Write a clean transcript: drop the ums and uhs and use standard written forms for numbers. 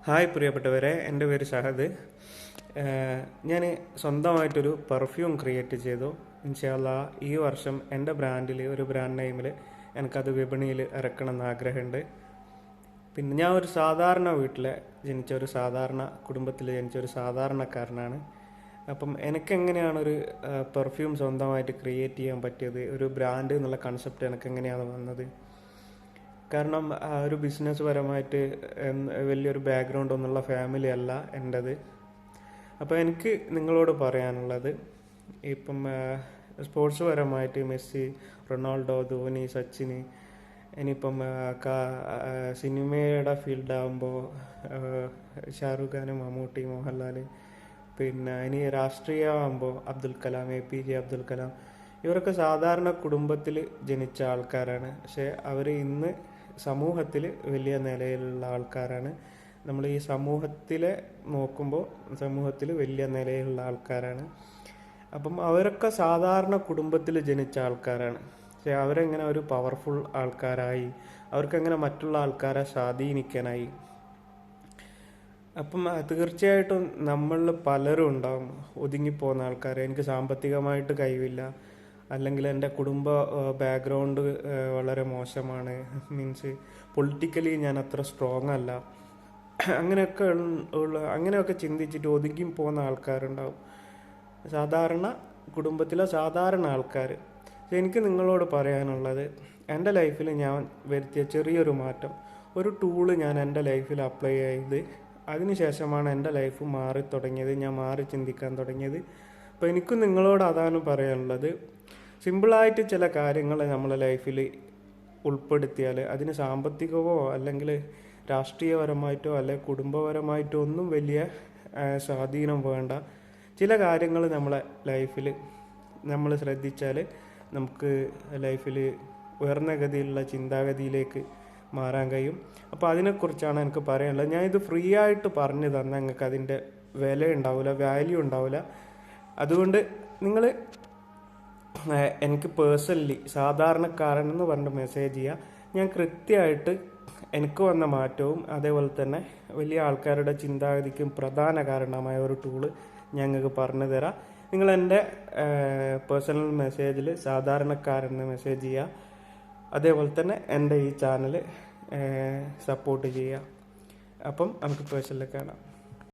Hi പ്രിയപ്പെട്ടവരെ, എൻ്റെ പേര് ഷഹദ്. ഞാൻ സ്വന്തമായിട്ടൊരു പെർഫ്യൂം ക്രിയേറ്റ് ചെയ്തു. ഇൻഷാ അല്ലാ ഈ വർഷം എൻ്റെ ബ്രാൻഡിൽ ഒരു ബ്രാൻഡ് നെയിമിൽ എനിക്കത് വിപണിയിൽ ഇറക്കണം എന്ന് ആഗ്രഹമുണ്ട്. പിന്നെ ഞാൻ ഒരു സാധാരണ വീട്ടിൽ ജനിച്ച ഒരു സാധാരണ കുടുംബത്തിൽ ജനിച്ച ഒരു സാധാരണക്കാരനാണ്. അപ്പം എനിക്കെങ്ങനെയാണ് ഒരു പെർഫ്യൂം സ്വന്തമായിട്ട് ക്രിയേറ്റ് ചെയ്യാൻ പറ്റിയത്, ഒരു ബ്രാൻഡ് എന്നുള്ള കൺസെപ്റ്റ് എനിക്കെങ്ങനെയാണ് വന്നത്? കാരണം ഒരു ബിസിനസ് പരമായിട്ട് വലിയൊരു ബാക്ക്ഗ്രൗണ്ട് ഒന്നുള്ള ഫാമിലി അല്ല എൻ്റേത്. അപ്പോൾ എനിക്ക് നിങ്ങളോട് പറയാനുള്ളത്, ഇപ്പം സ്പോർട്സ് പരമായിട്ട് മെസ്സി, റൊണാൾഡോ, ധോനി, സച്ചിൻ, ഇനിയിപ്പം സിനിമയുടെ ഫീൽഡാകുമ്പോൾ ഷാറുഖ് ഖാൻ, മമ്മൂട്ടി, മോഹൻലാൽ, പിന്നെ ഇനി രാഷ്ട്രീയമാകുമ്പോൾ അബ്ദുൽ കലാം, APJ അബ്ദുൽ കലാം, ഇവരൊക്കെ സാധാരണ കുടുംബത്തിൽ ജനിച്ച ആൾക്കാരാണ്. പക്ഷേ അവർ ഇന്ന് സമൂഹത്തിൽ വലിയ നിലയിലുള്ള ആൾക്കാരാണ്. നമ്മൾ ഈ സമൂഹത്തിലെ നോക്കുമ്പോൾ സമൂഹത്തിൽ വലിയ നിലയിലുള്ള ആൾക്കാരാണ്. അപ്പം അവരൊക്കെ സാധാരണ കുടുംബത്തിൽ ജനിച്ച ആൾക്കാരാണ്. പക്ഷേ അവരെങ്ങനെ ഒരു പവർഫുൾ ആൾക്കാരായി, അവർക്കെങ്ങനെ മറ്റുള്ള ആൾക്കാരെ സ്വാധീനിക്കാനായി? അപ്പം തീർച്ചയായിട്ടും നമ്മളിൽ പലരും ഉണ്ടാവും ഒതുങ്ങിപ്പോകുന്ന ആൾക്കാർ. എനിക്ക് സാമ്പത്തികമായിട്ട് കഴിവില്ല, അല്ലെങ്കിൽ എൻ്റെ കുടുംബ ബാക്ക്ഗ്രൗണ്ട് വളരെ മോശമാണ്, മീൻസ് പൊളിറ്റിക്കലി ഞാൻ അത്ര സ്ട്രോങ് അല്ല, അങ്ങനെയൊക്കെ ചിന്തിച്ചിട്ട് ഒതുങ്ങി പോകുന്ന ആൾക്കാരുണ്ടാവും, സാധാരണ കുടുംബത്തിലെ സാധാരണ ആൾക്കാർ. എനിക്ക് നിങ്ങളോട് പറയാനുള്ളത്, എൻ്റെ ലൈഫിൽ ഞാൻ വരുത്തിയ ചെറിയൊരു മാറ്റം, ഒരു ടൂള് ഞാൻ എൻ്റെ ലൈഫിൽ അപ്ലൈ ചെയ്ത് അതിനുശേഷമാണ് എൻ്റെ ലൈഫ് മാറി തുടങ്ങിയത്, ഞാൻ മാറി ചിന്തിക്കാൻ തുടങ്ങിയത്. അപ്പോൾ എനിക്കും നിങ്ങളോട് അതാണ് പറയാനുള്ളത്. സിമ്പിളായിട്ട് ചില കാര്യങ്ങൾ നമ്മളെ ലൈഫിൽ ഉൾപ്പെടുത്തിയാൽ അതിന് സാമ്പത്തികമോ അല്ലെങ്കിൽ രാഷ്ട്രീയപരമായിട്ടോ അല്ലെങ്കിൽ കുടുംബപരമായിട്ടോ ഒന്നും വലിയ സ്വാധീനം വേണ്ട. ചില കാര്യങ്ങൾ നമ്മളെ ലൈഫിൽ നമ്മൾ ശ്രദ്ധിച്ചാൽ നമുക്ക് ലൈഫിൽ ഉയർന്ന ഗതിയിലുള്ള ചിന്താഗതിയിലേക്ക് മാറാൻ കഴിയും. അപ്പോൾ അതിനെക്കുറിച്ചാണ് എനിക്ക് പറയാനുള്ളത്. ഞാൻ ഇത് ഫ്രീ ആയിട്ട് പറഞ്ഞു തന്നാൽ നിങ്ങൾക്ക് അതിൻ്റെ വില ഉണ്ടാവില്ല, വാല്യൂ ഉണ്ടാവില്ല. അതുകൊണ്ട് നിങ്ങൾ എനിക്ക് പേഴ്സണലി സാധാരണക്കാരൻ എന്ന് പറഞ്ഞിട്ട് മെസ്സേജ് ചെയ്യുക. ഞാൻ കൃത്യമായിട്ട് എനിക്ക് വന്ന മാറ്റവും അതേപോലെ തന്നെ വലിയ ആൾക്കാരുടെ ചിന്താഗതിക്കും പ്രധാന കാരണമായ ഒരു ടൂള് ഞങ്ങൾക്ക് പറഞ്ഞു തരാം. നിങ്ങൾ എൻ്റെ പേഴ്സണൽ മെസ്സേജിൽ സാധാരണക്കാരെന്ന് മെസ്സേജ് ചെയ്യുക. അതേപോലെ തന്നെ എൻ്റെ ഈ ചാനൽ സപ്പോർട്ട് ചെയ്യുക. അപ്പം നമുക്ക് പേഴ്സണലിൽ കാണാം.